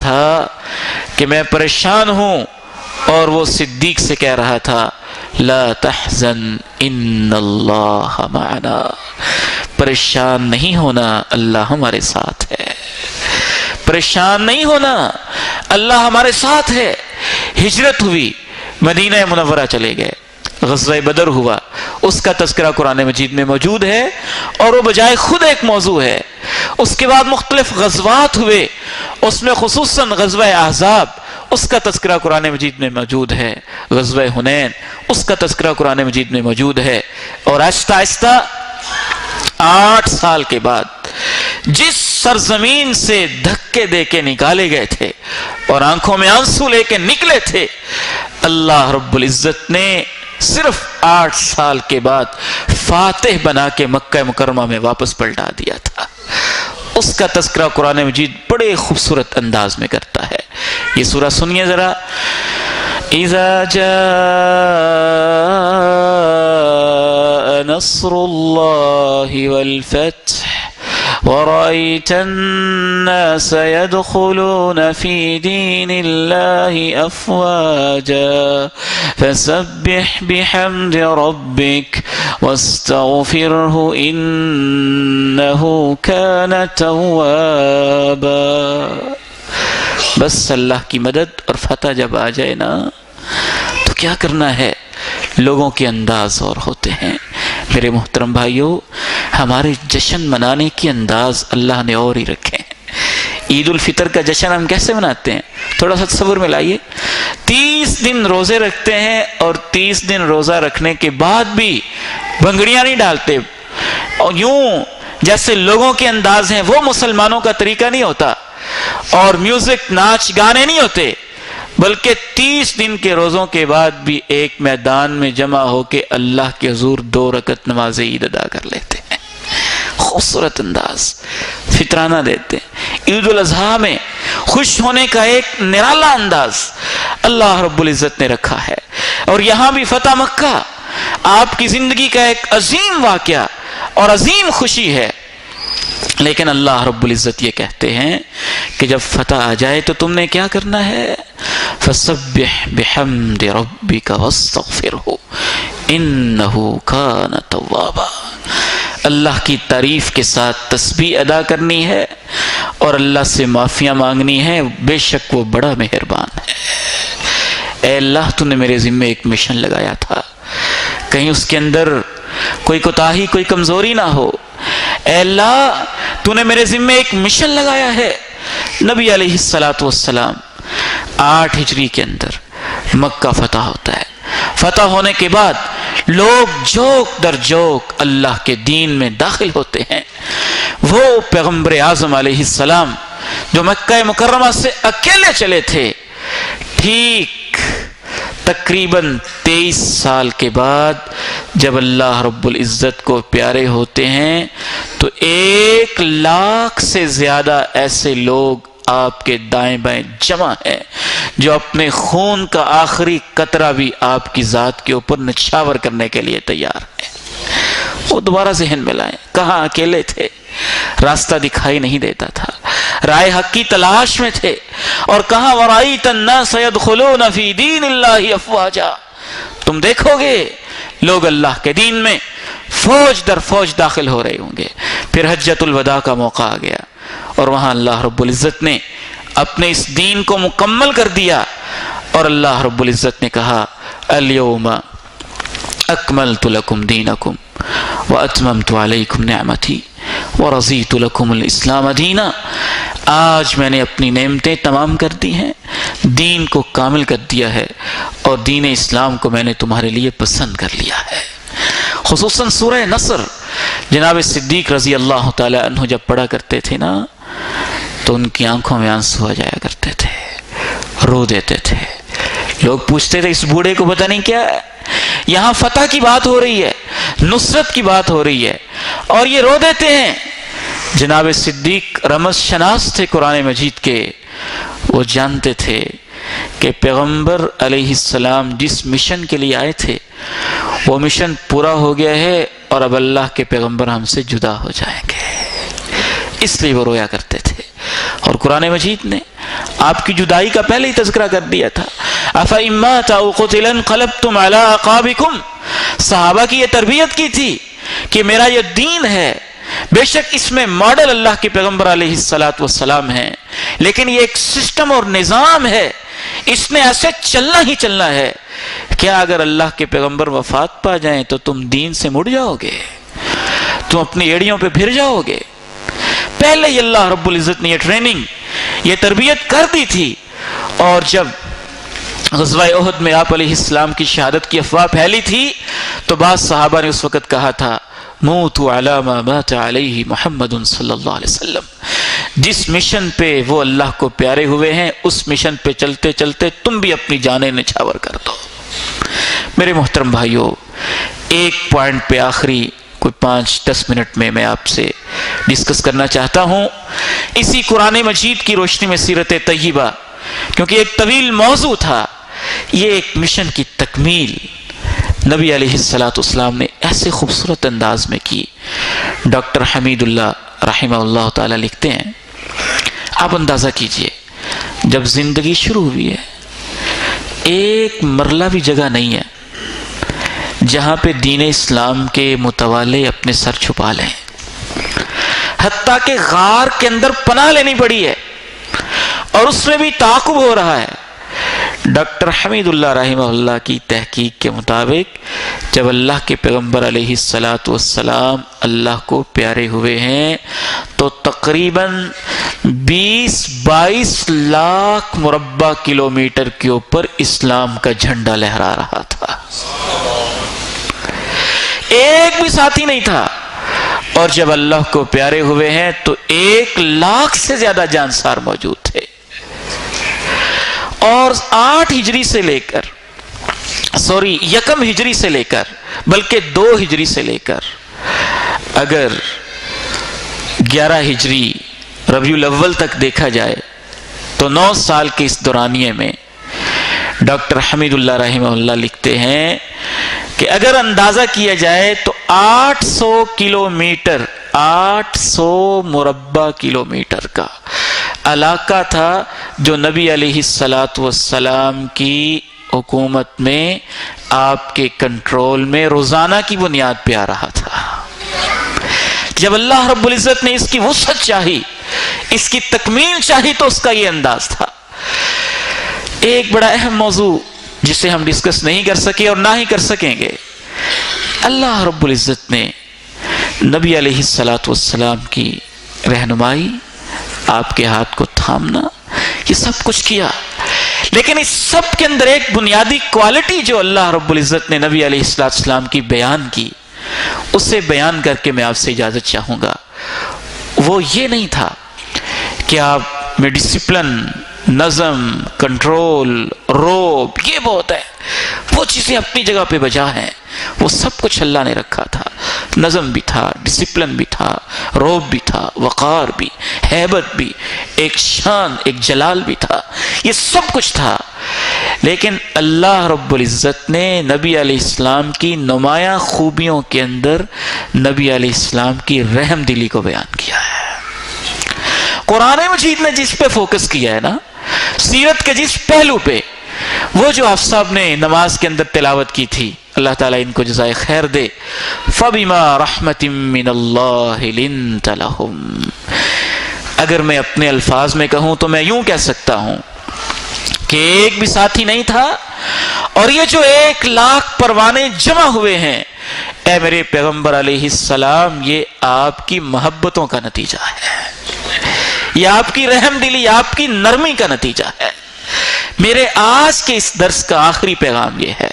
تھا کہ میں پریشان ہوں، اور وہ صدیق سے کہہ رہا تھا لا تحزن ان اللہ معنا، پریشان نہیں ہونا، اللہ ہمارے ساتھ ہے، پریشان نہیں ہونا، اللہ ہمارے ساتھ ہے۔ ہجرت ہوئی، مدینہ منورہ چلے گئے، غزوہ بدر ہوا، اس کا تذکرہ قرآن مجید میں موجود ہے، اور وہ بجائے خود ایک موضوع ہے۔ اس کے بعد مختلف غزوات ہوئے، اس میں خصوصاً غزوہ احزاب، اس کا تذکرہ قرآن مجید میں موجود ہے، غزوہ حنین، اس کا تذکرہ قرآن مجید میں موجود ہے۔ اور آہستہ آہستہ 8 سال کے بعد جس سرزمین سے دھکے دے کے نکالے گئے تھے اور آنکھوں میں آنسو لے کے نکلے تھے، اللہ رب العزت نے صرف 8 سال کے بعد فاتح بنا کے مکہ مکرمہ میں واپس پلٹا دیا تھا۔ اس کا تذکرہ قرآن مجید بڑے خوبصورت انداز میں کرتا ہے۔ یہ سورہ سنیے ذرا، اذا جاء نصر اللہ والفتح ورأيت الناس يدخلون في دين الله أفواجا فسبح بحمد ربك واستغفره إنه كان توابا۔ بس اللہ کی مدد اور فتح جب آ جائے نا تو کیا کرنا ہے، لوگوں کے انداز اور ہوتے ہیں۔ میرے محترم بھائیوں، ہمارے جشن منانے کی انداز اللہ نے اور ہی رکھے ہیں۔ عید الفطر کا جشن ہم کیسے مناتے ہیں، تھوڑا سا تصور میں لائیے۔ 30 دن روزے رکھتے ہیں، اور 30 دن روزہ رکھنے کے بعد بھی بنگڑیاں نہیں ڈالتے، اور یوں جیسے لوگوں کے انداز ہیں وہ مسلمانوں کا طریقہ نہیں ہوتا، اور میوزک ناچ گانے نہیں ہوتے، بلکہ 30 دن کے روزوں کے بعد بھی ایک میدان میں جمع ہو کے اللہ کے حضور 2 رکعت نماز عید ادا کر لیتے ہیں۔ خوبصورت انداز، فطرانہ دیتے ہیں۔ عید الاضحیٰ میں خوش ہونے کا ایک نرالا انداز اللہ رب العزت نے رکھا ہے۔ اور یہاں بھی فتح مکہ آپ کی زندگی کا ایک عظیم واقعہ اور عظیم خوشی ہے، لیکن اللہ رب العزت یہ کہتے ہیں کہ جب فتح آ جائے تو تم نے کیا کرنا ہے، فسبح بحمد ربک واستغفرہ انہ کان توابا، اللہ کی تعریف کے ساتھ تسبیح ادا کرنی ہے اور اللہ سے معافیاں مانگنی ہے، بے شک وہ بڑا مہربان ہے۔ اے اللہ، تو نے میرے ذمے ایک مشن لگایا تھا، کہیں اس کے اندر کوئی کوتاہی، کوئی کمزوری نہ ہو۔ اے اللہ، تو نے میرے ذمے ایک مشن لگایا ہے۔ نبی علیہ السلام 8 ہجری کے اندر مکہ فتح ہوتا ہے۔ فتح ہونے کے بعد لوگ جوک در جوک اللہ کے دین میں داخل ہوتے ہیں۔ وہ پیغمبر اعظم علیہ السلام جو مکہ مکرمہ سے اکیلے چلے تھے، ٹھیک تقریباً 23 سال کے بعد جب اللہ رب العزت کو پیارے ہوتے ہیں تو 1 لاکھ سے زیادہ ایسے لوگ آپ کے دائیں بائیں جمع ہیں جو اپنے خون کا آخری قطرہ بھی آپ کی ذات کے اوپر نچھاور کرنے کے لیے تیار ہیں۔ وہ دوبارہ ذہن میں لائیں، کہاں اکیلے تھے، راستہ دکھائی نہیں دیتا تھا، رائے حق کی تلاش میں تھے، اور کہاں وَرَأَيْتَ النَّاسَ يَدْخُلُونَ فِي دِينِ اللَّهِ أَفْوَاجًا، تم دیکھو گے لوگ اللہ کے دین میں فوج در فوج داخل ہو رہے ہوں گے۔ پھر حجۃ الوداع کا موقع آ گیا، اور وہاں اللہ رب العزت نے اپنے اس دین کو مکمل کر دیا، اور اللہ رب العزت نے کہا اليوم اکملت لکم دینکم واتممت علیکم نعمتی ورضیت لکم الاسلام دینا، آج میں نے اپنی نعمتیں تمام کر دی ہیں، دین کو کامل کر دیا ہے، اور دین اسلام کو میں نے تمہارے لیے پسند کر لیا ہے۔ خصوصاً سورہ نصر جناب صدیق رضی اللہ تعالی عنہ جب پڑھا کرتے تھے نا تو ان کی آنکھوں میں آنسو آ جایا کرتے تھے، رو دیتے تھے۔ لوگ پوچھتے تھے اس بوڑھے کو پتہ نہیں کیا ہے، یہاں فتح کی بات ہو رہی ہے، نصرت کی بات ہو رہی ہے، اور یہ رو دیتے ہیں۔ جناب صدیق رمز شناس تھے قرآن مجید کے، وہ جانتے تھے کہ پیغمبر علیہ السلام جس مشن کے لیے آئے تھے وہ مشن پورا ہو گیا ہے، اور اب اللہ کے پیغمبر ہم سے جدا ہو جائیں گے، اس لیے وہ رویا کرتے تھے۔ اور قرآن مجید نے آپ کی جدائی کا پہلے ہی تذکرہ کر دیا تھا. أَفَإِن مَاتَ أَوْ قُتِلَ انقلبتم عَلَىٰ أَعْقَابِكُمْ. صحابہ کی یہ تربیت کی تھی کہ میرا یہ دین ہے، بے شک اس میں ماڈل اللہ کے پیغمبر علیہ السلام ہیں، لیکن یہ ایک سسٹم اور نظام ہے، اس نے ایسے چلنا ہی چلنا ہے. کیا اگر اللہ کے پیغمبر وفات پا جائیں تو تم دین سے مڑ جاؤ گے، تم اپنی ایڑیوں پہ پھر جاؤ گے؟ پہلے ہی اللہ رب العزت نے یہ ٹریننگ، یہ تربیت کر دی تھی. اور جب غزوہ احد میں آپ علیہ السلام کی شہادت کی افواہ پھیلی تھی تو بعض صحابہ نے اس وقت کہا تھا موتوا علی ما مات علیہ محمد صلی اللہ علیہ وسلم. جس مشن پہ وہ اللہ کو پیارے ہوئے ہیں اس مشن پہ چلتے چلتے تم بھی اپنی جانیں نچھاور کر دو. میرے محترم بھائیوں، ایک پوائنٹ پہ آخری کوئی 5-10 منٹ میں آپ سے ڈسکس کرنا چاہتا ہوں اسی قرآن مجید کی روشنی میں سیرت طیبہ، کیونکہ ایک طویل موضوع تھا. یہ ایک مشن کی تکمیل نبی علیہ السلام نے ایسے خوبصورت انداز میں کی. ڈاکٹر حمید اللہ رحمہ اللہ تعالی لکھتے ہیں، آپ اندازہ کیجئے جب زندگی شروع ہوئی ہے ایک مرلہ بھی جگہ نہیں ہے جہاں پہ دین اسلام کے متوالے اپنے سر چھپا لیں، حتیٰ کہ غار کے اندر پناہ لینی پڑی ہے اور اس میں بھی تعاقب ہو رہا ہے. ڈاکٹر حمید اللہ رحمہ اللہ کی تحقیق کے مطابق جب اللہ کے پیغمبر علیہ السلام اللہ کو پیارے ہوئے ہیں تو تقریباً 20-22 لاکھ مربع کلومیٹر کے اوپر اسلام کا جھنڈا لہرا رہا تھا. ایک بھی ساتھی نہیں تھا. اور جب اللہ کو پیارے ہوئے ہیں تو 1 لاکھ سے زیادہ جانسار موجود تھے. اور 8 ہجری سے لے کر 1 ہجری سے لے کر بلکہ 2 ہجری سے لے کر اگر 11 ہجری ربیع الاول تک دیکھا جائے تو 9 سال کے اس دورانیے میں ڈاکٹر حمید اللہ رحمہ اللہ لکھتے ہیں کہ اگر اندازہ کیا جائے تو 800 کلومیٹر 800 مربع کلومیٹر کا علاقہ تھا جو نبی علیہ السلام کی حکومت میں آپ کے کنٹرول میں روزانہ کی بنیاد پہ آ رہا تھا. جب اللہ رب العزت نے اس کی وسعت چاہی، اس کی تکمیل چاہی تو اس کا یہ انداز تھا. ایک بڑا اہم موضوع جسے ہم ڈسکس نہیں کر سکے اور نہ ہی کر سکیں گے، اللہ رب العزت نے نبی علیہ السلام کی رہنمائی، آپ کے ہاتھ کو تھامنا، یہ سب کچھ کیا. لیکن اس سب کے اندر ایک بنیادی کوالٹی جو اللہ رب العزت نے نبی علیہ السلام کی بیان کی، اسے بیان کر کے میں آپ سے اجازت چاہوں گا. وہ یہ نہیں تھا کہ آپ میں ڈسپلن، نظم، کنٹرول، روب یہ بہت ہے، وہ چیزیں اپنی جگہ پہ بجا ہیں. وہ سب کچھ اللہ نے رکھا تھا. نظم بھی تھا، ڈسپلن بھی تھا، روب بھی تھا، وقار بھی، ہیبت بھی، ایک شان، ایک جلال بھی تھا. یہ سب کچھ تھا. لیکن اللہ رب العزت نے نبی علیہ السلام کی نمایاں خوبیوں کے اندر نبی علیہ السلام کی رحم دلی کو بیان کیا ہے. قرآن مجید نے جس پہ فوکس کیا ہے نا، سیرت کے جس پہلو پہ، وہ جو آپ صاحب نے نماز کے اندر تلاوت کی تھی، اللہ تعالیٰ ان کو جزائے خیر دے. فَبِمَا رَحْمَةٍ مِّنَ اللَّهِ لِنْتَ لَهُمْ. اگر میں اپنے الفاظ میں کہوں تو میں یوں کہہ سکتا ہوں کہ ایک بھی ساتھی نہیں تھا، اور یہ جو 1 لاکھ پروانے جمع ہوئے ہیں، اے میرے پیغمبر علیہ السلام، یہ آپ کی محبتوں کا نتیجہ ہے، یہ آپ کی رحم دلی، آپ کی نرمی کا نتیجہ ہے. میرے آج کے اس درس کا آخری پیغام یہ ہے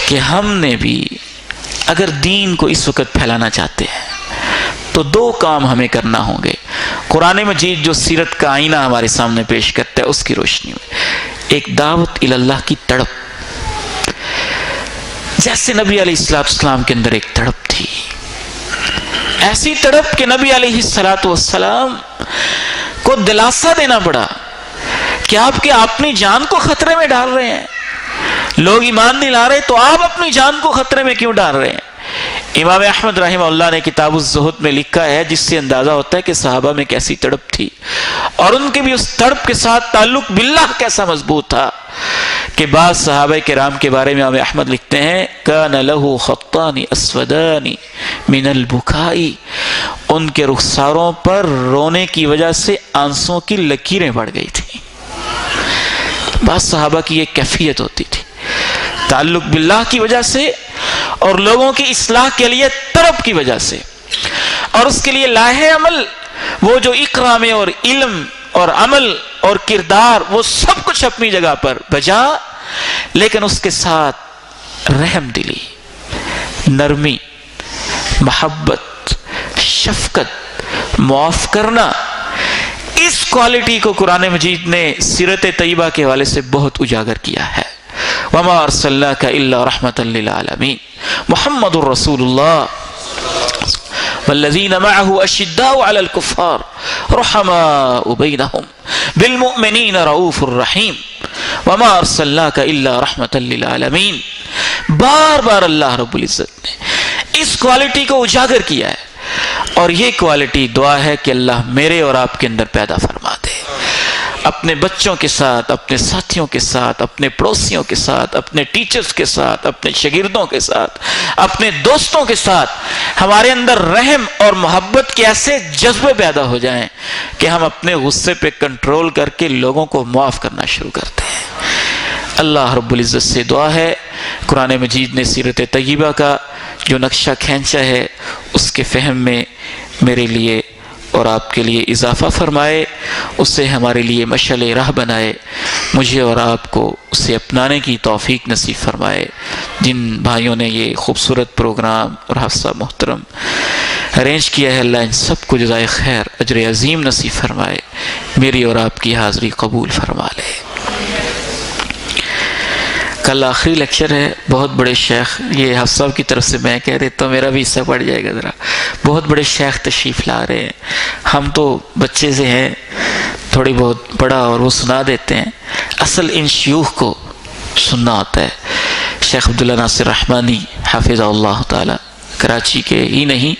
کہ ہم نے بھی اگر دین کو اس وقت پھیلانا چاہتے ہیں تو 2 کام ہمیں کرنا ہوں گے. قرآن مجید جو سیرت کا آئینہ ہمارے سامنے پیش کرتا ہے اس کی روشنی میں ایک دعوت اللہ کی تڑپ، جیسے نبی علیہ السلام کے اندر ایک تڑپ تھی، ایسی تڑپ کہ نبی علیہ السلام کو دلاسا دینا پڑا کہ آپ کے اپنی جان کو خطرے میں ڈال رہے ہیں. لوگ ایمان نہیں لا رہے تو آپ اپنی جان کو خطرے میں کیوں ڈال رہے ہیں؟ امام احمد رحمہ اللہ نے کتاب الزہد میں لکھا ہے، جس سے اندازہ ہوتا ہے کہ صحابہ میں کیسی تڑپ تھی، اور ان کے بھی اس تڑپ کے ساتھ تعلق باللہ کیسا مضبوط تھا، کہ بعض صحابہ کرام کے بارے میں امام احمد لکھتے ہیں کان لہ خطان اسودان من البکاء، ان کے رخساروں پر رونے کی وجہ سے آنسوں کی لکیریں بڑھ گئی تھیں۔ بعض صحابہ کی یہ کیفیت ہوتی تھی، تعلق باللہ کی وجہ سے اور لوگوں کی اصلاح کے لیے طرف کی وجہ سے، اور اس کے لیے لاہے عمل، وہ جو اقرا میں اور علم اور عمل اور کردار وہ سب کچھ اپنی جگہ پر بجا، لیکن اس کے ساتھ رحم دلی، نرمی، محبت، شفقت، معاف کرنا، اس کوالٹی کو قرآن مجید نے سیرت طیبہ کے حوالے سے بہت اجاگر کیا ہے۔ وما ارسلناک الا رحمۃ للعالمین، محمد الرسول اللہ والذین معه اشداء علی الکفار رحماء بینہم بالمؤمنین رؤوف الرحیم، وما ارسلناک الا رحمۃ للعالمین۔ بار بار اللہ رب العزت نے اس کوالٹی کو اجاگر کیا ہے، اور یہ کوالٹی دعا ہے کہ اللہ میرے اور آپ کے اندر پیدا فرما دے، اپنے بچوں کے ساتھ، اپنے ساتھیوں کے ساتھ، اپنے پڑوسیوں کے ساتھ، اپنے ٹیچرز کے ساتھ، اپنے شاگردوں کے ساتھ، اپنے دوستوں کے ساتھ ہمارے اندر رحم اور محبت کے ایسے جذبے پیدا ہو جائیں کہ ہم اپنے غصے پہ کنٹرول کر کے لوگوں کو معاف کرنا شروع کرتے ہیں۔ اللہ رب العزت سے دعا ہے قرآن مجید نے سیرت طیبہ کا جو نقشہ کھینچا ہے اس کے فہم میں میرے لیے اور آپ کے لیے اضافہ فرمائے، اسے ہمارے لیے مشعل راہ بنائے، مجھے اور آپ کو اسے اپنانے کی توفیق نصیب فرمائے۔ جن بھائیوں نے یہ خوبصورت پروگرام اور حفصہ محترم ارینج کیا ہے، اللہ ان سب کو جزائے خیر اجر عظیم نصیب فرمائے، میری اور آپ کی حاضری قبول فرما لے۔ کل آخری لیکچر ہے، بہت بڑے شیخ، یہ حفص صاحب کی طرف سے میں کہہ دیتا ہوں، میرا بھی حصہ پڑ جائے گا ذرا، بہت بڑے شیخ تشریف لا رہے ہیں، ہم تو بچے سے ہیں، تھوڑی بہت پڑھا اور وہ سنا دیتے ہیں، اصل ان شیوخ کو سننا ہوتا ہے۔ شیخ عبداللہ ناصر رحمانی حافظہ اللہ تعالی کراچی کے ہی نہیں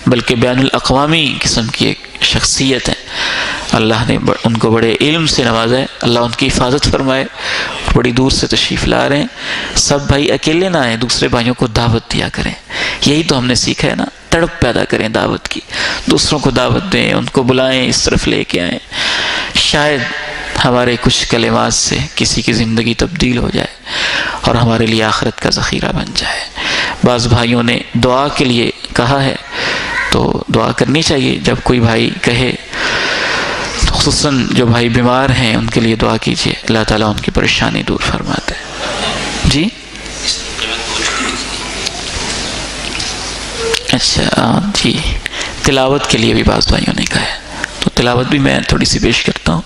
بلکہ بین الاقوامی قسم کی ایک شخصیت ہے، اللہ نے ان کو بڑے علم سے نوازا ہے، اللہ ان کی حفاظت فرمائے، بڑی دور سے تشریف لا رہے ہیں۔ سب بھائی اکیلے نہ آئیں، دوسرے بھائیوں کو دعوت دیا کریں، یہی تو ہم نے سیکھا ہے نا، تڑپ پیدا کریں دعوت کی، دوسروں کو دعوت دیں، ان کو بلائیں، اس طرف لے کے آئیں، شاید ہمارے کچھ کلمات سے کسی کی زندگی تبدیل ہو جائے اور ہمارے لیے آخرت کا ذخیرہ بن جائے۔ بعض بھائیوں نے دعا کے لیے کہا ہے تو دعا کرنی چاہیے، جب کوئی بھائی کہے، خصوصاً جو بھائی بیمار ہیں ان کے لیے دعا کیجیے، اللہ تعالیٰ ان کی پریشانی دور فرماتا ہے۔ جی اچھا جی، تلاوت کے لیے بھی بعض بھائیوں نے کہا ہے، تو تلاوت بھی میں تھوڑی سی پیش کرتا ہوں،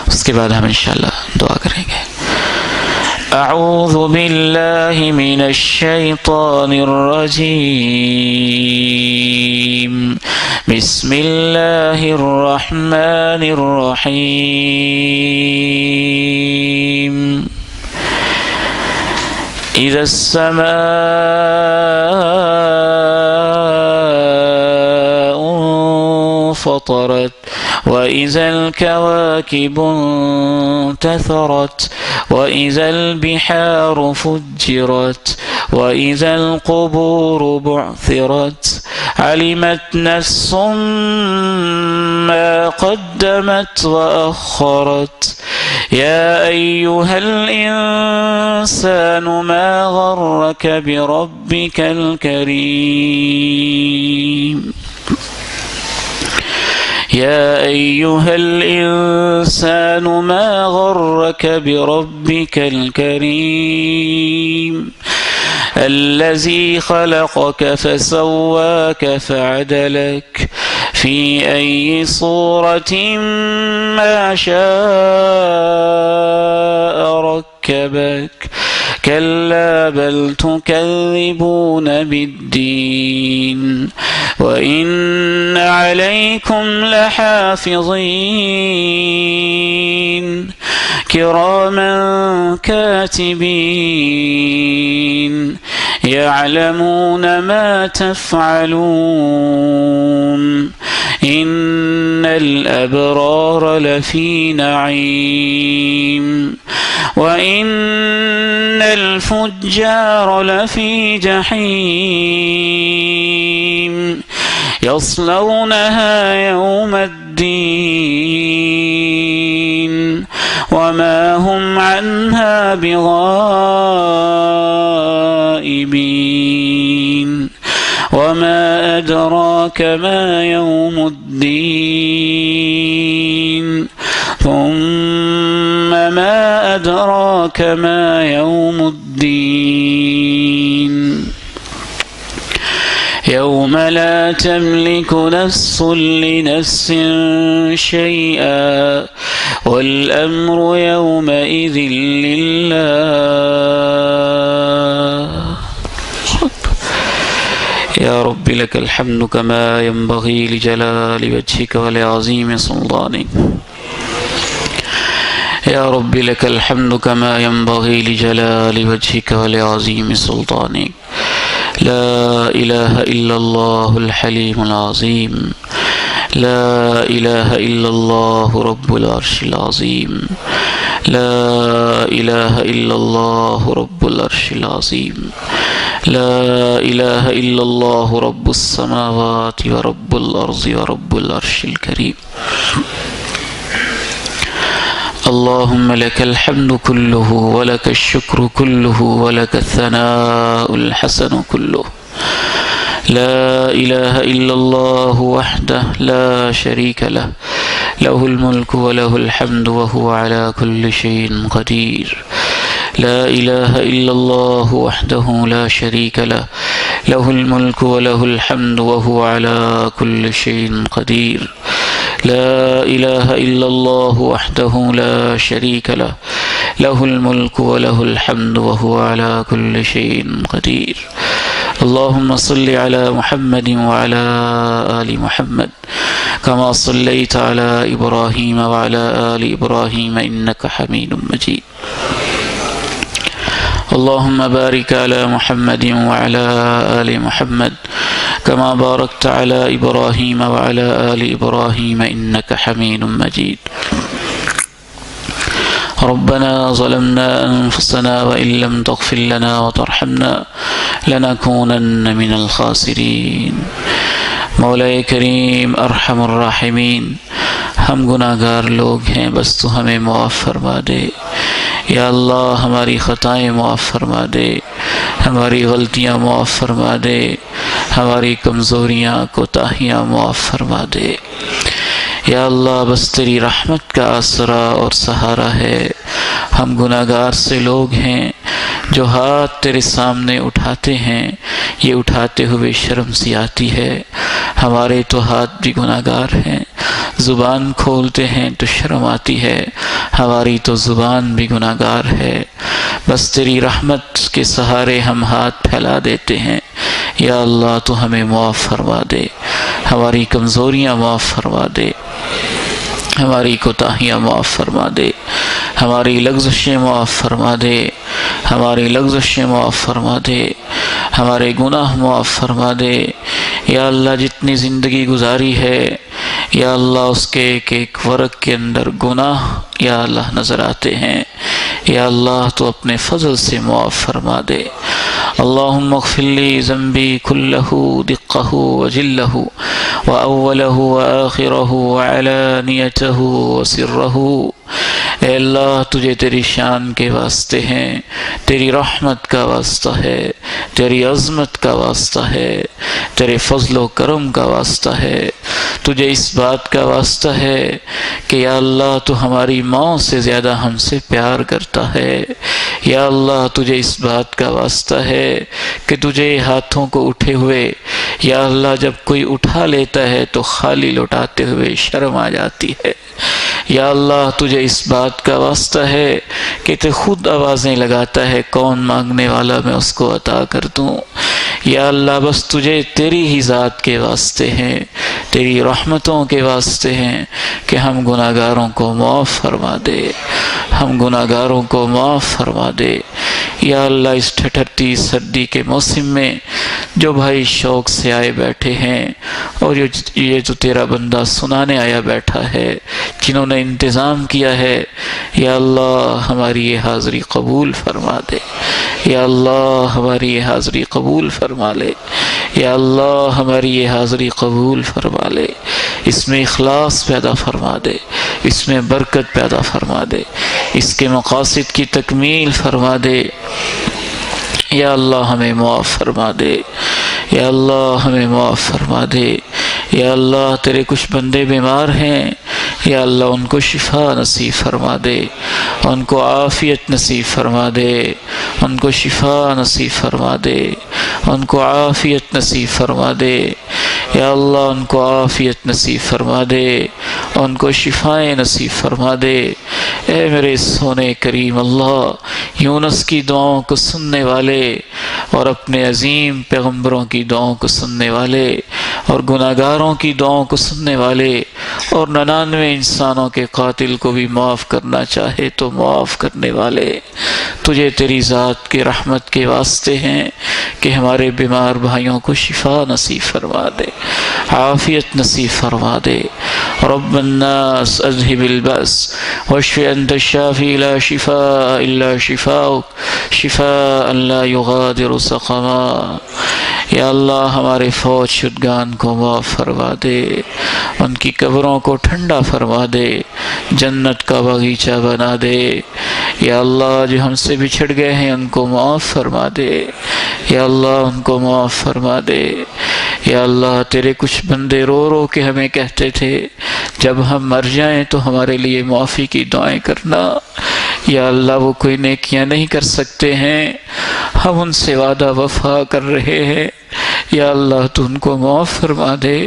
اس کے بعد ہم انشاءاللہ دعا کریں گے۔ اعوذ باللہ من الشیطان الرجیم، بسم اللہ الرحمن الرحیم، اذا السماء انفطرت وإذا الكواكب انتثرت وإذا البحار فجرت وإذا القبور بعثرت علمت نفس ما قدمت وأخرت يا أيها الإنسان ما غرك بربك الكريم يا أيها الإنسان ما غرك بربك الكريم الذي خلقك فسواك فعدلك في أي صورة ما شاء ركبك كلا بل تكذبون بالدين وإن عليكم لحافظين كراما كاتبين يعلمون ما تفعلون إن الأبرار لفي نعيم وإن الفجار لفي جحيم يصلونها يوم الدين وما هم عنها بغائبين وما أدراك ما يوم الدين ثم ما أدراك ما يوم الدين يوم لا تملك نفس لنفس شيئا والأمر يومئذ لله. يا رب لك الحمد كما ينبغي لجلال وجهك ولعظيم سلطانك. يا رب لك الحمد كما ينبغي لجلال وجهك ولعظيم سلطانك. لا إله إلا الله الحليم العظيم. لا إله إلا الله رب العرش العظيم. لا إله إلا الله رب العرش العظيم. لا إله إلا الله رب السماوات ورب الأرض ورب العرش الكريم. اللهم لك الحمد كله ولك الشكر كله ولك الثناء الحسن كله. لا إله إلا الله وحده لا شريك له له الملك وله الحمد وهو على كل شيء قدير. لا إله إلا الله وحده لا شريك له له الملك وله الحمد وهو على كل شيء قدير. لا إله إلا الله وحده لا شريك له له الملك وله الحمد وهو على كل شيء قدير. اللهم صل على محمد وعلى آل محمد كما صليت على إبراهيم وعلى آل إبراهيم إنك حميد مجيد. اللهم بارك على محمد وعلى آل محمد كما باركت على إبراهيم وعلى آل إبراهيم إنك حميد مجيد. ربنا ظلمنا أنفسنا وإن لم تغفر لنا وترحمنا لنكونن من الخاسرين. مولا کریم ارحم الراحمین، ہم گناہ گار لوگ ہیں، بس تو ہمیں معاف فرما دے. یا اللہ ہماری خطائیں معاف فرما دے، ہماری غلطیاں معاف فرما دے، ہماری کمزوریاں کوتاہیاں معاف فرما دے. یا اللہ بس تیری رحمت کا آسرا اور سہارا ہے. ہم گناہ گار سے لوگ ہیں جو ہاتھ تیرے سامنے اٹھاتے ہیں، یہ اٹھاتے ہوئے شرم سی آتی ہے. ہمارے تو ہاتھ بھی گناہ گار ہیں، زبان کھولتے ہیں تو شرم آتی ہے، ہماری تو زبان بھی گناہ گار ہے. بس تیری رحمت کے سہارے ہم ہاتھ پھیلا دیتے ہیں. یا اللہ تو ہمیں معاف فرما دے، ہماری کمزوریاں معاف فرما دے، ہماری کوتاہیاں معاف فرما دے، ہماری لغزشیں معاف فرما دے، ہماری لغزشیں معاف فرما دے، ہمارے گناہ معاف فرما دے. یا اللہ جتنی زندگی گزاری ہے، یا اللہ اس کے ایک ایک ورق کے اندر گناہ یا اللہ نظر آتے ہیں. یا اللہ تو اپنے فضل سے معاف فرما دے. اللہم اغفر لی ذنبی کلہ دقہ وجلہ وأولہ وآخرہ وعلانیتہ وسرہ. اے اللہ تجھے تیری شان کے واسطے ہیں، تیری رحمت کا واسطہ ہے، تیری عظمت کا واسطہ ہے، تیرے فضل و کرم کا واسطہ ہے. تجھے اس بات کا واسطہ ہے کہ یا اللہ تو ہماری ماں سے زیادہ ہم سے پیار کرتا ہے. یا اللہ تجھے اس بات کا واسطہ ہے کہ تجھے ہاتھوں کو اٹھے ہوئے یا اللہ جب کوئی اٹھا لیتا ہے تو خالی لوٹاتے ہوئے شرم آ جاتی ہے. یا اللہ تجھے اس بات کا واسطہ ہے کہ تو خود آوازیں لگاتا ہے کون مانگنے والا میں اس کو عطا کر دوں. یا اللہ بس تجھے تیری ہی ذات کے واسطے ہیں، تیری رحمتوں کے واسطے ہیں کہ ہم گناہ گاروں کو معاف فرما دے، ہم گناہ گاروں کو معاف فرما دے. یا اللہ اس ٹھٹھرتی سردی کے موسم میں جو بھائی شوق سے آئے بیٹھے ہیں اور یہ جو تیرا بندہ سنانے آیا بیٹھا ہے، جنہوں نے انتظام کیا ہے، یا اللہ ہماری یہ حاضری قبول فرما دے، یا اللہ ہماری یہ حاضری قبول فرما لے، یا اللہ ہماری یہ حاضری قبول فرما لے، اس میں اخلاص پیدا فرما دے، اس میں برکت پیدا فرما دے، اس کے مقاصد کی تکمیل فرما دے، یا اللہ ہمیں معاف فرما دے، یا اللہ ہمیں معاف فرما دے، یا اللہ تیرے کچھ بندے بیمار ہیں، یا اللہ ان کو شفا نصیب فرما دے، ان کو عافیت نصیب فرما دے، ان کو شفا نصیب فرما دے، ان کو عافیت نصیب فرما دے، یا اللہ ان کو عافیت نصیب فرما دے، ان کو شفائیں نصیب فرما دے۔ اے میرے سونے کریم اللہ، یونس کی دعاؤں کو سننے والے اور اپنے عظیم پیغمبروں کی دعاؤں کو سننے والے اور گناہگاروں کی دعاؤں کو سننے والے اور 99 انسانوں کے قاتل کو بھی معاف کرنا چاہے تو معاف کرنے والے، تجھے تیری ذات کی رحمت کے واسطے ہیں کہ ہمارے بیمار بھائیوں کو شفا نصیب فرما دے، عافیت نصیب فرما دے۔ رب الناس اذهب البأس واشف انت الشافي لا شفاء الا شفاؤك شفاء لا يغادر سقما۔ یا اللہ ہمارے فوت شدگان کو معاف فرما دے، ان کی قبروں کو ٹھنڈا فرما دے، جنت کا باغیچہ بنا دے۔ یا اللہ جو ہم سے بچھڑ گئے ہیں ان کو معاف فرما دے، یا اللہ ان کو معاف فرما دے۔ یا اللہ تیرے کچھ بندے رو رو کے ہمیں کہتے تھے جب ہم مر جائیں تو ہمارے لیے معافی کی دعائیں کرنا، یا اللہ وہ کوئی نیکیاں نہیں کر سکتے ہیں، ہم ان سے وعدہ وفا کر رہے ہیں، یا اللہ تو ان کو معاف فرما دے،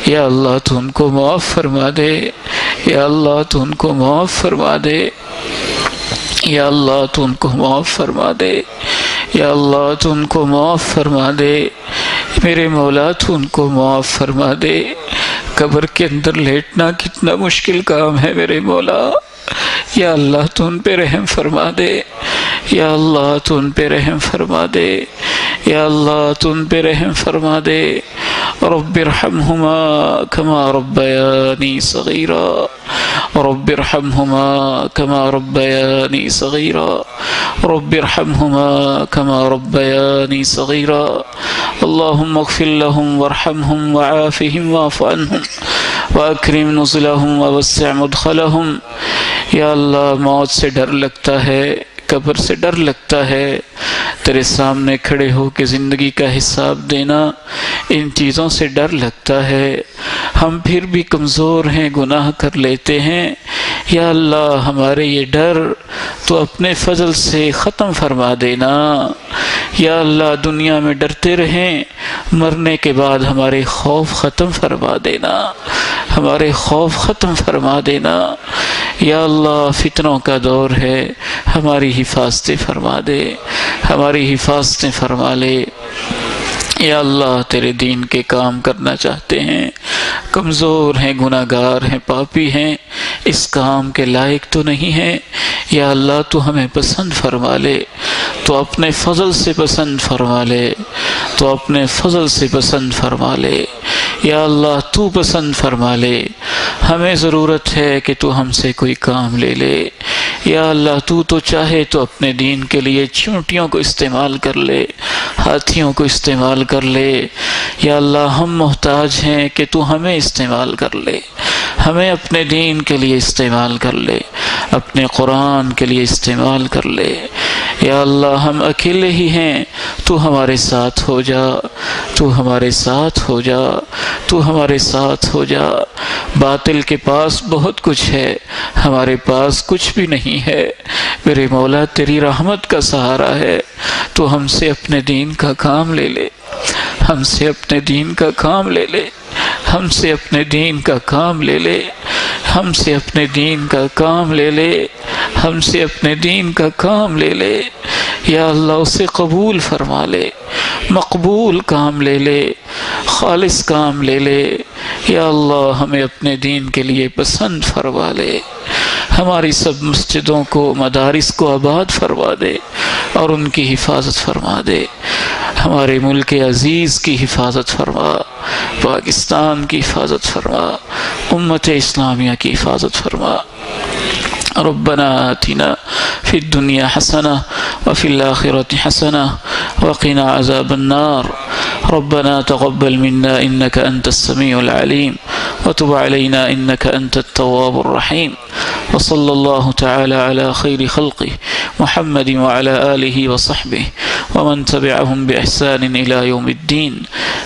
یا اللہ تو ان کو معاف فرما دے، یا اللہ تو ان کو معاف فرما دے، یا اللہ تو ان کو معاف فرما دے، یا اللہ تو ان کو معاف فرما دے، میرے مولا تو ان کو معاف فرما دے۔ قبر کے اندر لیٹنا کتنا مشکل کام ہے میرے مولا، یا اللہ تو ان پہ رحم فرما دے، یا اللہ تو ان پہ رحم فرما دے، یا اللہ تو ان پہ رحم فرما دے۔ رب ارحمہما کما ربیانی صغیرا، رب ارحمہما کما ربیانی صغیرا، رب ارحمہما کما ربیانی صغیرا۔ اللہم اغفر لہم وارحمہم وعافہم واعف عنہم واکرم نزلہم ووسع مدخلہم۔ یا اللہ موت سے ڈر لگتا ہے، قبر سے ڈر لگتا ہے، تیرے سامنے کھڑے ہو کے زندگی کا حساب دینا، ان چیزوں سے ڈر لگتا ہے، ہم پھر بھی کمزور ہیں، گناہ کر لیتے ہیں۔ یا اللہ ہمارے یہ ڈر تو اپنے فضل سے ختم فرما دینا، یا اللہ دنیا میں ڈرتے رہیں، مرنے کے بعد ہمارے خوف ختم فرما دینا، ہمارے خوف ختم فرما دینا۔ یا اللہ فتنوں کا دور ہے، ہماری حفاظتیں فرما دے، ہماری حفاظتیں فرما لے۔ یا اللہ تیرے دین کے کام کرنا چاہتے ہیں، کمزور ہیں، گناہگار ہیں، پاپی ہیں، اس کام کے لائق تو نہیں ہیں، یا اللہ تو ہمیں پسند فرما لے، تو اپنے فضل سے پسند فرما لے، تو اپنے فضل سے پسند فرما لے، یا اللہ تو پسند فرما لے۔ ہمیں ضرورت ہے کہ تو ہم سے کوئی کام لے لے، یا اللہ تو چاہے تو اپنے دین کے لیے چونٹیوں کو استعمال کر لے، ہاتھیوں کو استعمال کر لے، یا اللہ ہم محتاج ہیں کہ تو ہمیں استعمال کر لے، ہمیں اپنے دین کے لیے استعمال کر لے، اپنے قرآن کے لیے استعمال کر لے۔ یا اللہ ہم اکیلے ہی ہیں، تو ہمارے ساتھ ہو جا، تو ہمارے ساتھ ہو جا، تو ہمارے ساتھ ہو جا۔ باطل کے پاس بہت کچھ ہے، ہمارے پاس کچھ بھی نہیں ہے، میرے مولا تیری رحمت کا سہارا ہے، تو ہم سے اپنے دین کا کام لے لے، ہم سے اپنے دین کا کام لے لے، ہم سے اپنے دین کا کام لے لے، ہم سے اپنے دین کا کام لے لے، ہم سے اپنے دین کا کام لے لے۔ یا اللہ اسے قبول فرما لے، مقبول کام لے لے، خالص کام لے لے، یا اللہ ہمیں اپنے دین کے لیے پسند فرما لے، ہماری سب مسجدوں کو مدارس کو آباد فرما دے اور ان کی حفاظت فرما دے، ہمارے ملک عزیز کی حفاظت فرما، پاکستان کی حفاظت فرما، امت اسلامیہ کی حفاظت فرما۔ ربنا آتنا في الدنيا حسنة وفي الآخرة حسنة وقنا عذاب النار۔ ربنا تقبل منا إنك أنت السميع العليم وتب علينا إنك أنت التواب الرحيم، وصلى الله تعالى على خير خلقه محمد وعلى آله وصحبه ومن تبعهم بإحسان إلى يوم الدين،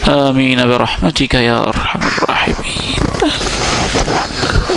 آمين برحمتك يا أرحم الراحمين۔